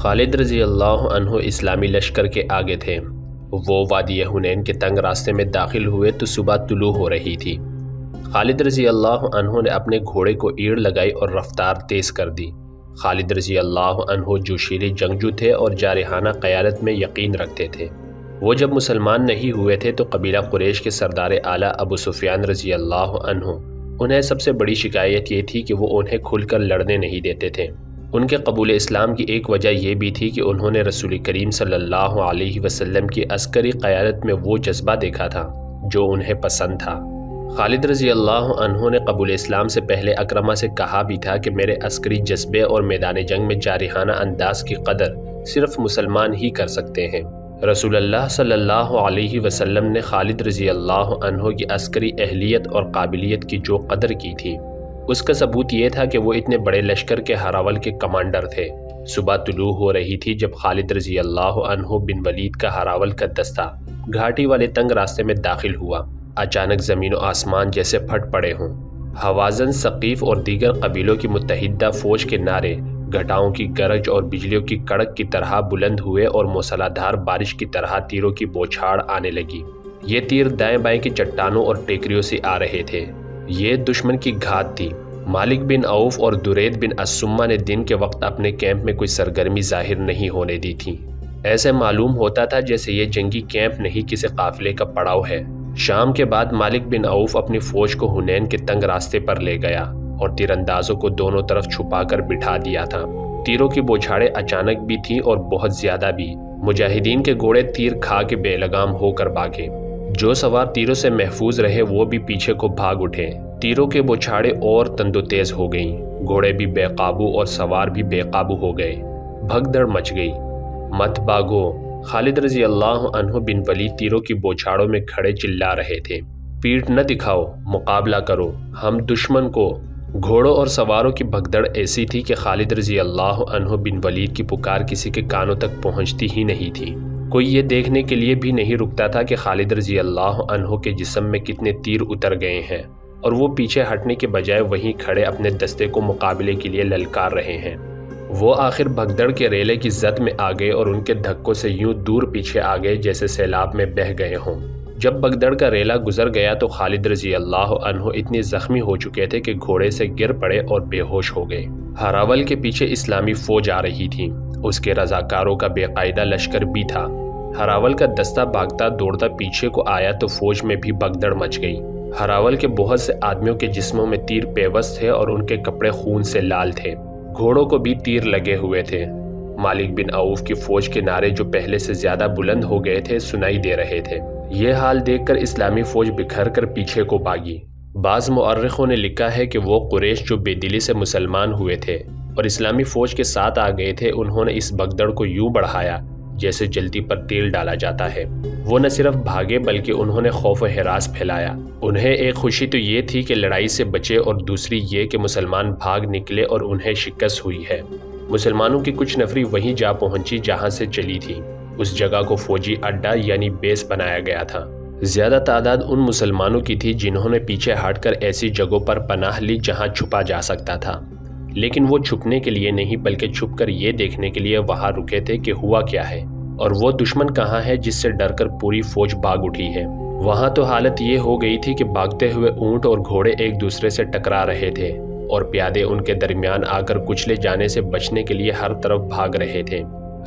خالد رضی اللہ عنہ اسلامی لشکر کے آگے تھے۔ وہ وادی حنین کے تنگ راستے میں داخل ہوئے تو صبح طلوع ہو رہی تھی۔ خالد رضی اللہ عنہ نے اپنے گھوڑے کو ایڑ لگائی اور رفتار تیز کر دی۔ خالد رضی اللہ عنہ جوشیلے جنگجو تھے اور جارحانہ قیادت میں یقین رکھتے تھے۔ وہ جب مسلمان نہیں ہوئے تھے تو قبیلہ قریش کے سردار اعلیٰ ابو سفیان رضی اللہ عنہ انہیں سب سے بڑی شکایت یہ تھی کہ وہ انہیں کھل کر لڑنے نہیں دیتے تھے۔ ان کے قبول اسلام کی ایک وجہ یہ بھی تھی کہ انہوں نے رسول کریم صلی اللہ علیہ وسلم کی عسکری قیادت میں وہ جذبہ دیکھا تھا جو انہیں پسند تھا۔ خالد رضی اللہ عنہ نے قبول اسلام سے پہلے اکرمہ سے کہا بھی تھا کہ میرے عسکری جذبے اور میدان جنگ میں جارحانہ انداز کی قدر صرف مسلمان ہی کر سکتے ہیں۔ رسول اللہ صلی اللہ علیہ وسلم نے خالد رضی اللہ عنہ کی عسکری اہلیت اور قابلیت کی جو قدر کی تھی، اس کا ثبوت یہ تھا کہ وہ اتنے بڑے لشکر کے ہراول کے کمانڈر تھے۔ صبح طلوع ہو رہی تھی جب خالد رضی اللہ عنہ بن ولید کا ہراول کا دستہ گھاٹی والے تنگ راستے میں داخل ہوا۔ اچانک زمین و آسمان جیسے پھٹ پڑے ہوں۔ حوازن، ثقیف اور دیگر قبیلوں کی متحدہ فوج کے نعرے گھٹاؤں کی گرج اور بجلیوں کی کڑک کی طرح بلند ہوئے اور موسلادھار بارش کی طرح تیروں کی بوچھاڑ آنے لگی۔ یہ تیر دائیں بائیں کی چٹانوں اور ٹیکریوں سے آ رہے تھے۔ یہ دشمن کی گھات تھی۔ مالک بن عوف اور درید بن السمہ نے دن کے وقت اپنے کیمپ میں کوئی سرگرمی ظاہر نہیں ہونے دی تھی۔ ایسے معلوم ہوتا تھا جیسے یہ جنگی کیمپ نہیں کسی قافلے کا پڑاؤ ہے۔ شام کے بعد مالک بن عوف اپنی فوج کو حنین کے تنگ راستے پر لے گیا اور تیر اندازوں کو دونوں طرف چھپا کر بٹھا دیا تھا۔ تیروں کی بوچھاڑیں اچانک بھی تھیں اور بہت زیادہ بھی۔ مجاہدین کے گھوڑے تیر کھا کے بے لگام ہو کر بھاگے۔ جو سوار تیروں سے محفوظ رہے وہ بھی پیچھے کو بھاگ اٹھے۔ تیروں کے بوچھاڑیں اور تند و تیز ہو گئیں۔ گھوڑے بھی بے قابو اور سوار بھی بے قابو ہو گئے۔ بھگدڑ مچ گئی۔ مت بھاگو! خالد رضی اللہ عنہ بن ولید تیروں کی بوچھاڑوں میں کھڑے چلا رہے تھے۔ پیٹھ نہ دکھاؤ، مقابلہ کرو، ہم دشمن کو۔ گھوڑوں اور سواروں کی بھگدڑ ایسی تھی کہ خالد رضی اللہ عنہ بن ولید کی پکار کسی کے کانوں تک پہنچتی ہی نہیں تھی۔ کوئی یہ دیکھنے کے لیے بھی نہیں رکتا تھا کہ خالد رضی اللہ عنہ کے جسم میں کتنے تیر اتر گئے ہیں اور وہ پیچھے ہٹنے کے بجائے وہیں کھڑے اپنے دستے کو مقابلے کے لیے للکار رہے ہیں۔ وہ آخر بھگدڑ کے ریلے کی زد میں آ گئے اور ان کے دھکوں سے یوں دور پیچھے آ گئے جیسے سیلاب میں بہہ گئے ہوں۔ جب بھگدڑ کا ریلا گزر گیا تو خالد رضی اللہ عنہ اتنے زخمی ہو چکے تھے کہ گھوڑے سے گر پڑے اور بے ہوش ہو گئے۔ ہراول کے پیچھے اسلامی فوج آ رہی تھی۔ اس کے رضاکاروں کا بے قاعدہ لشکر بھی تھا۔ ہراول کا دستہ بھاگتا دوڑتا پیچھے کو آیا تو فوج میں بھی بھگدڑ مچ گئی۔ ہراول کے بہت سے آدمیوں کے جسموں میں تیر پیوست تھے اور ان کے کپڑے خون سے لال تھے۔ گھوڑوں کو بھی تیر لگے ہوئے تھے۔ مالک بن عوف کی فوج کے نعرے جو پہلے سے زیادہ بلند ہو گئے تھے سنائی دے رہے تھے۔ یہ حال دیکھ کر اسلامی فوج بکھر کر پیچھے کو بھاگی۔ بعض مؤرخوں نے لکھا ہے کہ وہ قریش جو بے دلی سے مسلمان ہوئے تھے اور اسلامی فوج کے ساتھ آ گئے تھے، انہوں نے اس بھگدڑ کو یوں بڑھایا جیسے جلتی پر تیل ڈالا جاتا ہے۔ وہ نہ صرف بھاگے بلکہ انہوں نے خوف و ہراس پھیلایا۔ انہیں ایک خوشی تو یہ تھی کہ لڑائی سے بچے اور دوسری یہ کہ مسلمان بھاگ نکلے اور انہیں شکست ہوئی ہے۔ مسلمانوں کی کچھ نفری وہیں جا پہنچی جہاں سے چلی تھی۔ اس جگہ کو فوجی اڈا یعنی بیس بنایا گیا تھا۔ زیادہ تعداد ان مسلمانوں کی تھی جنہوں نے پیچھے ہٹ کر ایسی جگہوں پر پناہ لی جہاں چھپا جا سکتا تھا، لیکن وہ چھپنے کے لیے نہیں بلکہ چھپ کر یہ دیکھنے کے لیے وہاں رکے تھے کہ ہوا کیا ہے اور وہ دشمن کہاں ہے جس سے ڈر کر پوری فوج بھاگ اٹھی ہے۔ وہاں تو حالت یہ ہو گئی تھی کہ بھاگتے ہوئے اونٹ اور گھوڑے ایک دوسرے سے ٹکرا رہے تھے اور پیادے ان کے درمیان آ کر کچلے جانے سے بچنے کے لیے ہر طرف بھاگ رہے تھے۔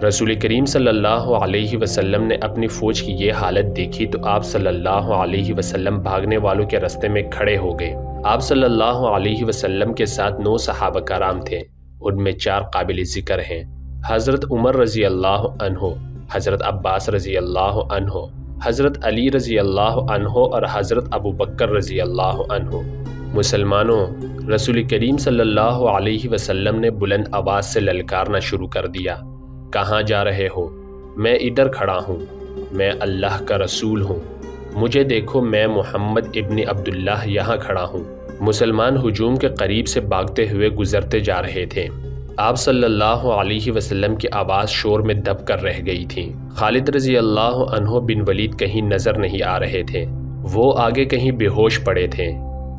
رسول کریم صلی اللہ علیہ وسلم نے اپنی فوج کی یہ حالت دیکھی تو آپ صلی اللہ علیہ وسلم بھاگنے والوں کے راستے میں کھڑے ہو گئے۔ آپ صلی اللہ علیہ وسلم کے ساتھ 9 صحابہ کرام تھے۔ ان میں 4 قابل ذکر ہیں: حضرت عمر رضی اللہ عنہ، حضرت عباس رضی اللہ عنہ، حضرت علی رضی اللہ عنہ اور حضرت ابو بکر رضی اللہ عنہ۔ مسلمانوں، رسول کریم صلی اللہ علیہ وسلم نے بلند آواز سے للکارنا شروع کر دیا: کہاں جا رہے ہو؟ میں ادھر کھڑا ہوں، میں اللہ کا رسول ہوں، مجھے دیکھو، میں محمد ابن عبداللہ یہاں کھڑا ہوں۔ مسلمان ہجوم کے قریب سے بھاگتے ہوئے گزرتے جا رہے تھے۔ آپ صلی اللہ علیہ وسلم کی آواز شور میں دب کر رہ گئی تھی۔ خالد رضی اللہ عنہ بن ولید کہیں نظر نہیں آ رہے تھے۔ وہ آگے کہیں بے ہوش پڑے تھے۔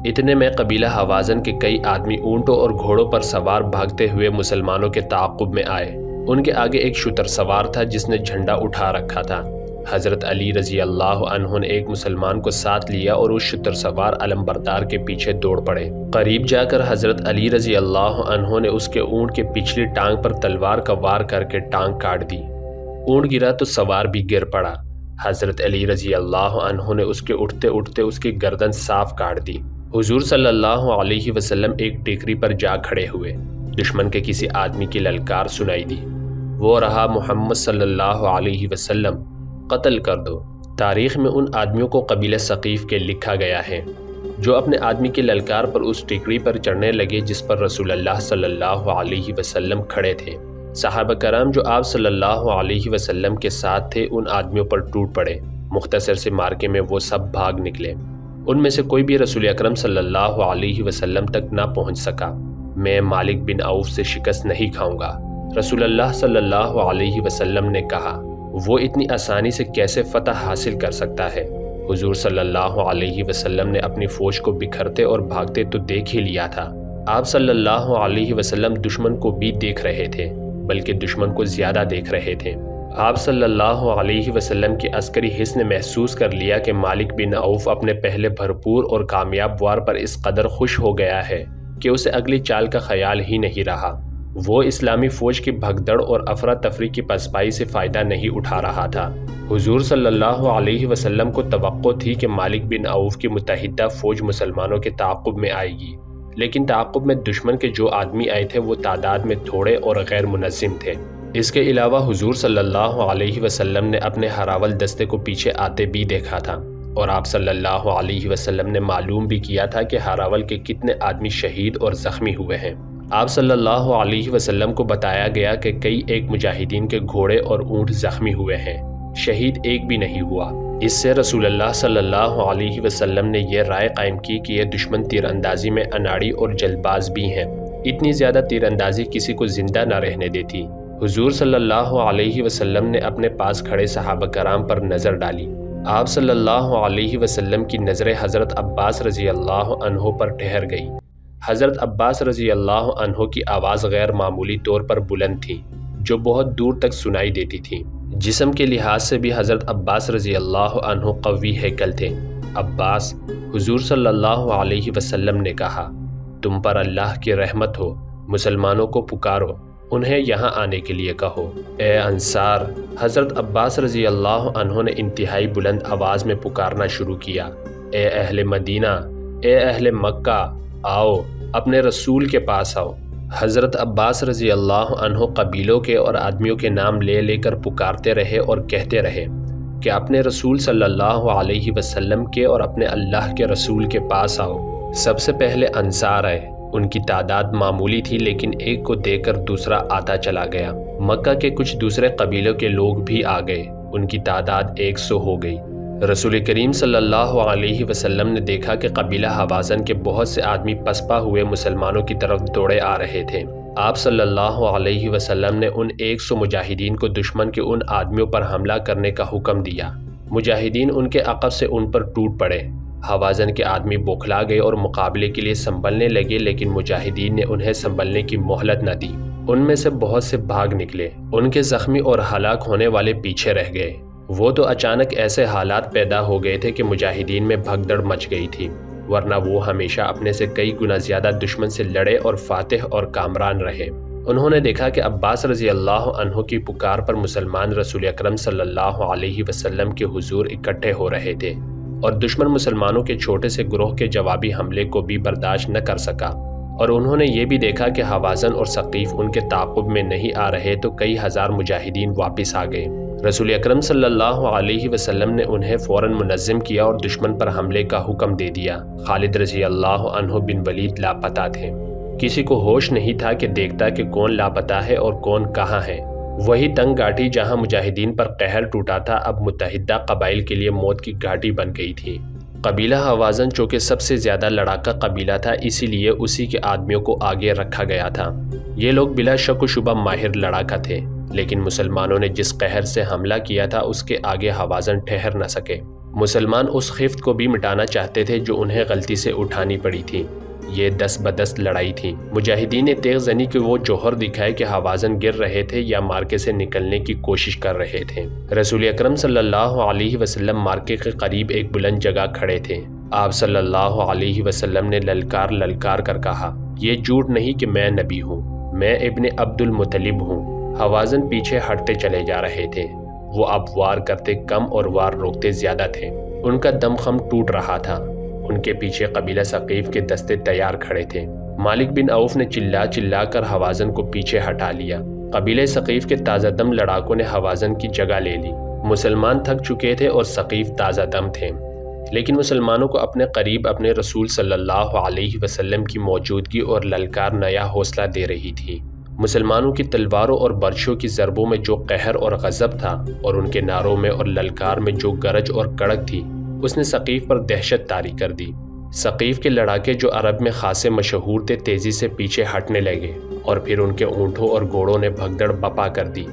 اتنے میں قبیلہ حوازن کے کئی آدمی اونٹوں اور گھوڑوں پر سوار بھاگتے ہوئے مسلمانوں کے تعاقب میں آئے ان کے آگے ایک شتر سوار تھا جس نے جھنڈا اٹھا رکھا تھا۔ حضرت علی رضی اللہ عنہ نے ایک مسلمان کو ساتھ لیا اور اس شتر سوار علمبردار کے پیچھے دوڑ پڑے۔ قریب جا کر حضرت علی رضی اللہ عنہ نے اس کے اونٹ کے پچھلی ٹانگ پر تلوار کا وار کر کے ٹانگ کاٹ دی۔ اونٹ گرا تو سوار بھی گر پڑا۔ حضرت علی رضی اللہ عنہ نے اس کے اٹھتے اٹھتے اس کی گردن صاف کاٹ دی۔ حضور صلی اللہ علیہ وسلم ایک ٹیکری پر جا کھڑے ہوئے۔ دشمن کے کسی آدمی کی للکار سنائی دی، وہ رہا محمد صلی اللہ علیہ وسلم، قتل کر دو۔ تاریخ میں ان آدمیوں کو قبیلہ ثقیف کے لکھا گیا ہے جو اپنے آدمی کی للکار پر اس ٹیکری پر چڑھنے لگے جس پر رسول اللہ صلی اللہ علیہ وسلم کھڑے تھے۔ صحابہ کرام جو آپ صلی اللہ علیہ وسلم کے ساتھ تھے ان آدمیوں پر ٹوٹ پڑے۔ مختصر سے مارکے میں وہ سب بھاگ نکلے۔ ان میں سے کوئی بھی رسول اکرم صلی اللہ علیہ وسلم تک نہ پہنچ سکا۔ میں مالک بن عوف سے شکست نہیں کھاؤں گا۔ رسول اللہ صلی اللہ علیہ وسلم نے کہا، وہ اتنی آسانی سے کیسے فتح حاصل کر سکتا ہے؟ حضور صلی اللہ علیہ وسلم نے اپنی فوج کو بکھرتے اور بھاگتے تو دیکھ ہی لیا تھا۔ آپ صلی اللہ علیہ وسلم دشمن کو بھی دیکھ رہے تھے، بلکہ دشمن کو زیادہ دیکھ رہے تھے۔ آپ صلی اللہ علیہ وسلم کی عسکری حس نے محسوس کر لیا کہ مالک بن عوف اپنے پہلے بھرپور اور کامیاب وار پر اس قدر خوش ہو گیا ہے کہ اسے اگلی چال کا خیال ہی نہیں رہا۔ وہ اسلامی فوج کی بھگدڑ اور افراتفری کی پسپائی سے فائدہ نہیں اٹھا رہا تھا۔ حضور صلی اللہ علیہ وسلم کو توقع تھی کہ مالک بن عوف کی متحدہ فوج مسلمانوں کے تعاقب میں آئے گی، لیکن تعاقب میں دشمن کے جو آدمی آئے تھے وہ تعداد میں تھوڑے اور غیر منظم تھے۔ اس کے علاوہ حضور صلی اللہ علیہ وسلم نے اپنے ہراول دستے کو پیچھے آتے بھی دیکھا تھا، اور آپ صلی اللہ علیہ وسلم نے معلوم بھی کیا تھا کہ ہراول کے کتنے آدمی شہید اور زخمی ہوئے ہیں۔ آپ صلی اللہ علیہ وسلم کو بتایا گیا کہ کئی ایک مجاہدین کے گھوڑے اور اونٹ زخمی ہوئے ہیں، شہید ایک بھی نہیں ہوا۔ اس سے رسول اللہ صلی اللہ علیہ وسلم نے یہ رائے قائم کی کہ یہ دشمن تیر اندازی میں اناڑی اور جلد باز بھی ہیں۔ اتنی زیادہ تیر اندازی کسی کو زندہ نہ رہنے دیتی۔ حضور صلی اللہ علیہ وسلم نے اپنے پاس کھڑے صحابہ کرام پر نظر ڈالی۔ آپ صلی اللہ علیہ وسلم کی نظریں حضرت عباس رضی اللہ عنہ پر ٹھہر گئی۔ حضرت عباس رضی اللہ عنہ کی آواز غیر معمولی طور پر بلند تھی، جو بہت دور تک سنائی دیتی تھی۔ جسم کے لحاظ سے بھی حضرت عباس رضی اللہ عنہ قوی ہیکل تھے۔ عباس، حضور صلی اللہ علیہ وسلم نے کہا، تم پر اللہ کی رحمت ہو، مسلمانوں کو پکارو، انہیں یہاں آنے کے لیے کہو۔ اے انصار، حضرت عباس رضی اللہ عنہ نے انتہائی بلند آواز میں پکارنا شروع کیا، اے اہل مدینہ، اے اہل مکہ، آؤ، اپنے رسول کے پاس آؤ۔ حضرت عباس رضی اللہ عنہ قبیلوں کے اور آدمیوں کے نام لے لے کر پکارتے رہے اور کہتے رہے کہ اپنے رسول صلی اللہ علیہ وسلم کے اور اپنے اللہ کے رسول کے پاس آؤ۔ سب سے پہلے انصار آئے۔ ان کی تعداد معمولی تھی، لیکن ایک کو دیکھ کر دوسرا آتا چلا گیا۔ مکہ کے کچھ دوسرے قبیلوں کے لوگ بھی آ گئے، ان کی تعداد 100 ہو گئی۔ رسول کریم صلی اللہ علیہ وسلم نے دیکھا کہ قبیلہ حوازن کے بہت سے آدمی پسپا ہوئے مسلمانوں کی طرف دوڑے آ رہے تھے۔ آپ صلی اللہ علیہ وسلم نے ان 100 مجاہدین کو دشمن کے ان آدمیوں پر حملہ کرنے کا حکم دیا۔ مجاہدین ان کے عقب سے ان پر ٹوٹ پڑے۔ حوازن کے آدمی بوکھلا گئے اور مقابلے کے لیے سنبھلنے لگے، لیکن مجاہدین نے انہیں سنبھلنے کی مہلت نہ دی۔ ان میں سے بہت سے بھاگ نکلے، ان کے زخمی اور ہلاک ہونے والے پیچھے رہ گئے۔ وہ تو اچانک ایسے حالات پیدا ہو گئے تھے کہ مجاہدین میں بھگدڑ مچ گئی تھی، ورنہ وہ ہمیشہ اپنے سے کئی گنا زیادہ دشمن سے لڑے اور فاتح اور کامران رہے۔ انہوں نے دیکھا کہ عباس رضی اللہ عنہ کی پکار پر مسلمان رسول اکرم صلی اللہ علیہ وسلم کے حضور اکٹھے ہو رہے تھے، اور دشمن مسلمانوں کے چھوٹے سے گروہ کے جوابی حملے کو بھی برداشت نہ کر سکا۔ اور انہوں نے یہ بھی دیکھا کہ حوازن اور ثقیف ان کے تعاقب میں نہیں آ رہے تو کئی ہزار مجاہدین واپس آ گئے۔ رسول اکرم صلی اللہ علیہ وسلم نے انہیں فوراً منظم کیا اور دشمن پر حملے کا حکم دے دیا۔ خالد رضی اللہ عنہ بن ولید لاپتہ تھے۔ کسی کو ہوش نہیں تھا کہ دیکھتا کہ کون لاپتہ ہے اور کون کہاں ہے۔ وہی تنگ گھاٹی جہاں مجاہدین پر قہر ٹوٹا تھا اب متحدہ قبائل کے لیے موت کی گھاٹی بن گئی تھی۔ قبیلہ حوازن چونکہ سب سے زیادہ لڑاکا قبیلہ تھا، اسی لیے اسی کے آدمیوں کو آگے رکھا گیا تھا۔ یہ لوگ بلا شک و شبہ ماہر لڑاکا تھے، لیکن مسلمانوں نے جس قہر سے حملہ کیا تھا اس کے آگے حوازن ٹھہر نہ سکے۔ مسلمان اس خفت کو بھی مٹانا چاہتے تھے جو انہیں غلطی سے اٹھانی پڑی تھی۔ یہ دست بدست لڑائی تھی۔ مجاہدین نے تیغ زنی کے وہ جوہر دکھائے کہ حوازن گر رہے تھے یا مارکے سے نکلنے کی کوشش کر رہے تھے۔ رسول اکرم صلی اللہ علیہ وسلم مارکے کے قریب ایک بلند جگہ کھڑے تھے۔ آپ صلی اللہ علیہ وسلم نے للکار کر کہا، یہ جھوٹ نہیں کہ میں نبی ہوں، میں ابن عبد المطلب ہوں۔ حوازن پیچھے ہٹتے چلے جا رہے تھے۔ وہ اب وار کرتے کم اور وار روکتے زیادہ تھے۔ ان کا دم خم ٹوٹ رہا تھا۔ ان کے پیچھے قبیلہ ثقیف کے دستے تیار کھڑے تھے۔ مالک بن عوف نے چلا کر حوازن کو پیچھے ہٹا لیا۔ قبیلہ ثقیف کے تازہ دم لڑاکوں نے حوازن کی جگہ لے لی۔ مسلمان تھک چکے تھے اور ثقیف تازہ دم تھے، لیکن مسلمانوں کو اپنے قریب اپنے رسول صلی اللہ علیہ وسلم کی موجودگی اور للکار نیا حوصلہ دے رہی تھی۔ مسلمانوں کی تلواروں اور برچھوں کی ضربوں میں جو قہر اور غضب تھا اور ان کے نعروں میں اور للکار میں جو گرج اور کڑک تھی، اس نے ثقیف پر دہشت طاری کر دی۔ ثقیف کے لڑاکے جو عرب میں خاصے مشہور تھے تیزی سے پیچھے ہٹنے لگے اور پھر ان کے اونٹوں اور گھوڑوں نے بھگدڑ بپا کر دی۔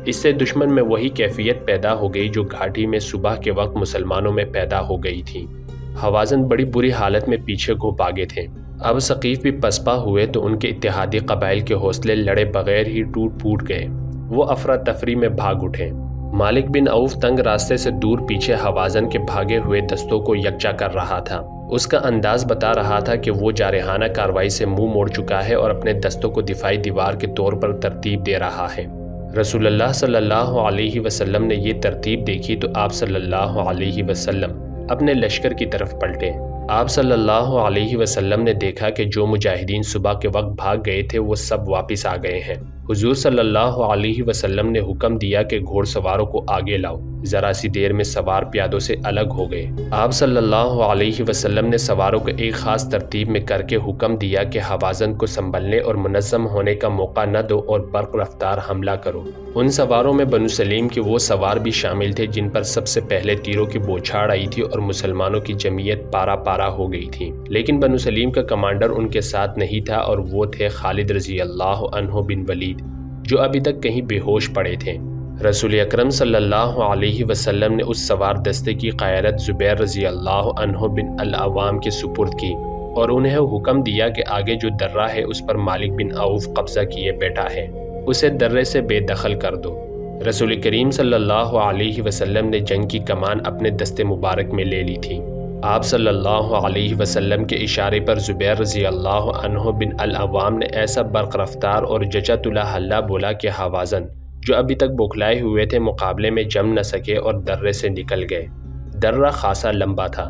اس سے دشمن میں وہی کیفیت پیدا ہو گئی جو گھاٹی میں صبح کے وقت مسلمانوں میں پیدا ہو گئی تھی۔ حوازن بڑی بری حالت میں پیچھے کو بھاگے تھے۔ اب ثقیف بھی پسپا ہوئے تو ان کے اتحادی قبائل کے حوصلے لڑے بغیر ہی ٹوٹ پھوٹ گئے۔ وہ افراتفری میں بھاگ اٹھے۔ مالک بن عوف تنگ راستے سے دور پیچھے حوازن کے بھاگے ہوئے دستوں کو یکجا کر رہا تھا۔ اس کا انداز بتا رہا تھا کہ وہ جارحانہ کارروائی سے منہ موڑ چکا ہے اور اپنے دستوں کو دفاعی دیوار کے طور پر ترتیب دے رہا ہے۔ رسول اللہ صلی اللہ علیہ وسلم نے یہ ترتیب دیکھی تو آپ صلی اللہ علیہ وسلم اپنے لشکر کی طرف پلٹے۔ آپ صلی اللہ علیہ وسلم نے دیکھا کہ جو مجاہدین صبح کے وقت بھاگ گئے تھے وہ سب واپس آ گئے ہیں۔ حضور صلی اللہ علیہ وسلم نے حکم دیا کہ گھوڑ سواروں کو آگے لاؤ۔ ذرا سی دیر میں سوار پیادوں سے الگ ہو گئے۔ آپ صلی اللہ علیہ وسلم نے سواروں کو ایک خاص ترتیب میں کر کے حکم دیا کہ حوازن کو سنبھلنے اور منظم ہونے کا موقع نہ دو اور برق رفتار حملہ کرو۔ ان سواروں میں بنو سلیم کے وہ سوار بھی شامل تھے جن پر سب سے پہلے تیروں کی بوچھاڑ آئی تھی اور مسلمانوں کی جمعیت پارا پارا ہو گئی تھی، لیکن بنو سلیم کا کمانڈر ان کے ساتھ نہیں تھا اور وہ تھے خالد رضی اللہ عنہ بن ولید، جو ابھی تک کہیں بے ہوش پڑے تھے۔ رسول اکرم صلی اللہ علیہ وسلم نے اس سوار دستے کی قیادت زبیر رضی اللہ عنہ بن العوام کے سپرد کی اور انہیں حکم دیا کہ آگے جو درہ ہے اس پر مالک بن عوف قبضہ کیے بیٹھا ہے، اسے درے سے بے دخل کر دو۔ رسول کریم صلی اللہ علیہ وسلم نے جنگ کی کمان اپنے دستے مبارک میں لے لی تھی۔ آپ صلی اللہ علیہ وسلم کے اشارے پر زبیر رضی اللہ عنہ بن العوام نے ایسا برق رفتار اور جچت الحلہ بولا کہ حوازن جو ابھی تک بوکھلائے ہوئے تھے مقابلے میں جم نہ سکے اور درے سے نکل گئے۔ درہ خاصا لمبا تھا۔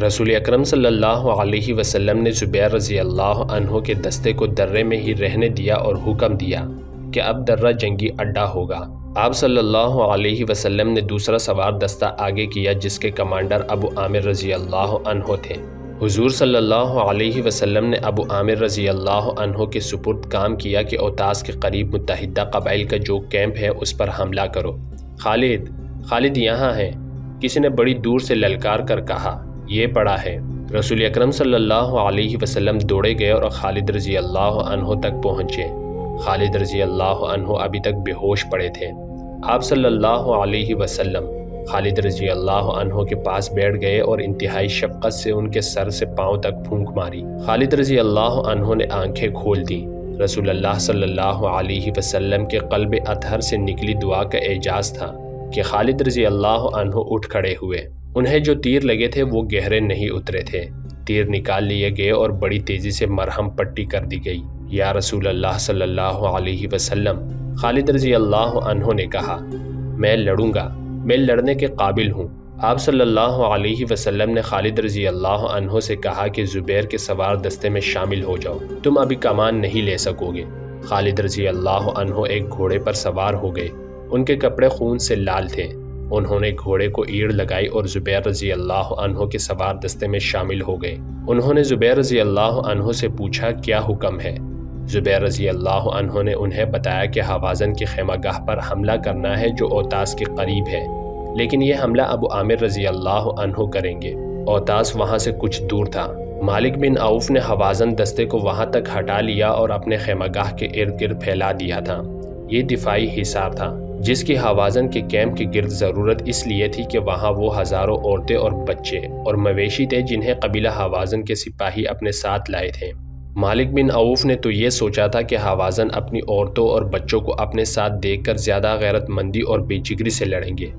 رسول اکرم صلی اللہ علیہ وسلم نے زبیر رضی اللہ عنہ کے دستے کو درے میں ہی رہنے دیا اور حکم دیا کہ اب درہ جنگی اڈا ہوگا۔ آپ صلی اللہ علیہ وسلم نے دوسرا سوار دستہ آگے کیا جس کے کمانڈر ابو عامر رضی اللہ عنہ تھے۔ حضور صلی اللہ علیہ وسلم نے ابو عامر رضی اللہ عنہ کے سپرد کام کیا کہ اوتاس کے قریب متحدہ قبائل کا جو کیمپ ہے اس پر حملہ کرو۔ خالد یہاں ہے، کسی نے بڑی دور سے للکار کر کہا، یہ پڑا ہے۔ رسول اکرم صلی اللہ علیہ وسلم دوڑے گئے اور خالد رضی اللہ عنہ تک پہنچے۔ خالد رضی اللہ عنہ ابھی تک بے ہوش پڑے تھے۔ آپ صلی اللہ علیہ وسلم خالد رضی اللہ عنہ کے پاس بیٹھ گئے اور انتہائی شفقت سے ان کے سر سے پاؤں تک پھونک ماری۔ خالد رضی اللہ عنہ نے آنکھیں کھول دیں۔ رسول اللہ صلی اللہ علیہ وسلم کے قلب اطہر سے نکلی دعا کا اعجاز تھا کہ خالد رضی اللہ عنہ اٹھ کھڑے ہوئے۔ انہیں جو تیر لگے تھے وہ گہرے نہیں اترے تھے۔ تیر نکال لیے گئے اور بڑی تیزی سے مرہم پٹی کر دی گئی۔ یا رسول اللہ صلی اللہ علیہ وسلم، خالد رضی اللہ عنہ نے کہا، میں لڑوں گا، میں لڑنے کے قابل ہوں۔ آپ صلی اللہ علیہ وسلم نے خالد رضی اللہ عنہ سے کہا کہ زبیر کے سوار دستے میں شامل ہو جاؤ، تم ابھی کمان نہیں لے سکو گے۔ خالد رضی اللہ عنہ ایک گھوڑے پر سوار ہو گئے۔ ان کے کپڑے خون سے لال تھے۔ انہوں نے گھوڑے کو ایڑ لگائی اور زبیر رضی اللہ عنہ کے سوار دستے میں شامل ہو گئے۔ انہوں نے زبیر رضی اللہ عنہ سے پوچھا، کیا حکم ہے؟ زبیر رضی اللہ عنہ نے انہیں بتایا کہ حوازن کی خیمہ گاہ پر حملہ کرنا ہے جو اوتاس کے قریب ہے، لیکن یہ حملہ ابو عامر رضی اللہ عنہ کریں گے۔ اوتاس وہاں سے کچھ دور تھا۔ مالک بن عوف نے حوازن دستے کو وہاں تک ہٹا لیا اور اپنے خیمہ گاہ کے ارد گرد پھیلا دیا تھا۔ یہ دفاعی حصار تھا۔ جس کی حوازن کے کیمپ کے گرد ضرورت اس لیے تھی کہ وہاں وہ ہزاروں عورتیں اور بچے اور مویشی تھے جنہیں قبیلہ حوازن کے سپاہی اپنے ساتھ لائے تھے۔ مالک بن عوف نے تو یہ سوچا تھا کہ حوازن اپنی عورتوں اور بچوں کو اپنے ساتھ دیکھ کر زیادہ غیرت مندی اور بے جگری سے لڑیں گے،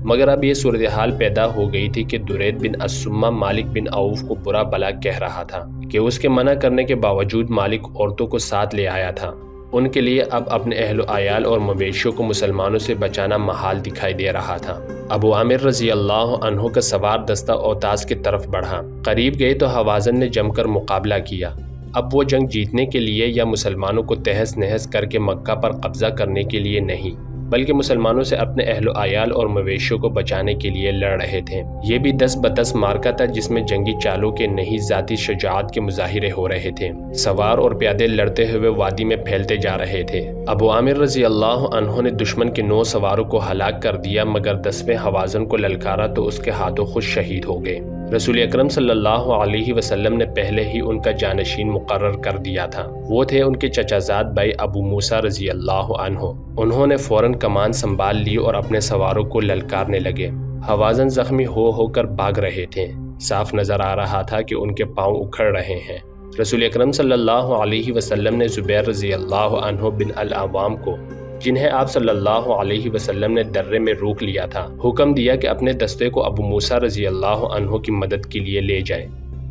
مگر اب یہ صورتحال پیدا ہو گئی تھی کہ درید بن السمہ مالک بن عوف کو برا بلا کہہ رہا تھا کہ اس کے منع کرنے کے باوجود مالک عورتوں کو ساتھ لے آیا تھا۔ ان کے لیے اب اپنے اہل و عیال اور مویشیوں کو مسلمانوں سے بچانا محال دکھائی دے رہا تھا۔ ابو عامر رضی اللہ عنہ کا سوار دستہ اوتاس کی طرف بڑھا۔ قریب گئے تو حوازن نے جم کر مقابلہ کیا۔ اب وہ جنگ جیتنے کے لیے یا مسلمانوں کو تہس نہس کر کے مکہ پر قبضہ کرنے کے لیے نہیں، بلکہ مسلمانوں سے اپنے اہل و عیال اور مویشیوں کو بچانے کے لیے لڑ رہے تھے۔ یہ بھی 10 ب10 مارکا تھا جس میں جنگی چالوں کے نہیں ذاتی شجاعت کے مظاہرے ہو رہے تھے۔ سوار اور پیادے لڑتے ہوئے وادی میں پھیلتے جا رہے تھے۔ ابو عامر رضی اللہ عنہ نے دشمن کے 9 سواروں کو ہلاک کر دیا، مگر 10ویں حوازن کو للکارا تو اس کے ہاتھوں خود شہید ہو گئے۔ رسول اکرم صلی اللہ علیہ وسلم نے پہلے ہی ان کا جانشین مقرر کر دیا تھا۔ وہ تھے ان کے چچا زاد بھائی ابو موسیٰ رضی اللہ عنہ۔ انہوں نے فوراً کمان سنبھال لی اور اپنے سواروں کو للکارنے لگے۔ حوازن زخمی ہو کر بھاگ رہے تھے۔ صاف نظر آ رہا تھا کہ ان کے پاؤں اکھڑ رہے ہیں۔ رسول اکرم صلی اللہ علیہ وسلم نے زبیر رضی اللہ عنہ بن العوام کو، جنہیں آپ صلی اللہ علیہ وسلم نے درے میں روک لیا تھا، حکم دیا کہ اپنے دستے کو ابو موسیٰ رضی اللہ عنہ کی مدد کے لیے لے جائیں۔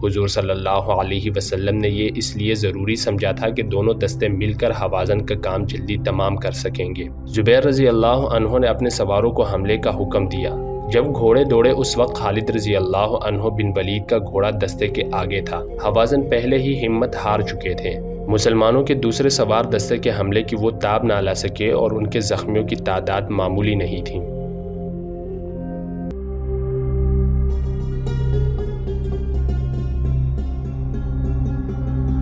حضور صلی اللہ علیہ وسلم نے یہ اس لیے ضروری سمجھا تھا کہ دونوں دستے مل کر حوازن کا کام جلدی تمام کر سکیں گے۔ زبیر رضی اللہ عنہ نے اپنے سواروں کو حملے کا حکم دیا۔ جب گھوڑے دوڑے اس وقت خالد رضی اللہ عنہ بن ولید کا گھوڑا دستے کے آگے تھا۔ حوازن پہلے ہی ہمت ہار چکے تھے۔ مسلمانوں کے دوسرے سوار دستے کے حملے کی وہ تاب نہ لا سکے اور ان کے زخمیوں کی تعداد معمولی نہیں تھی۔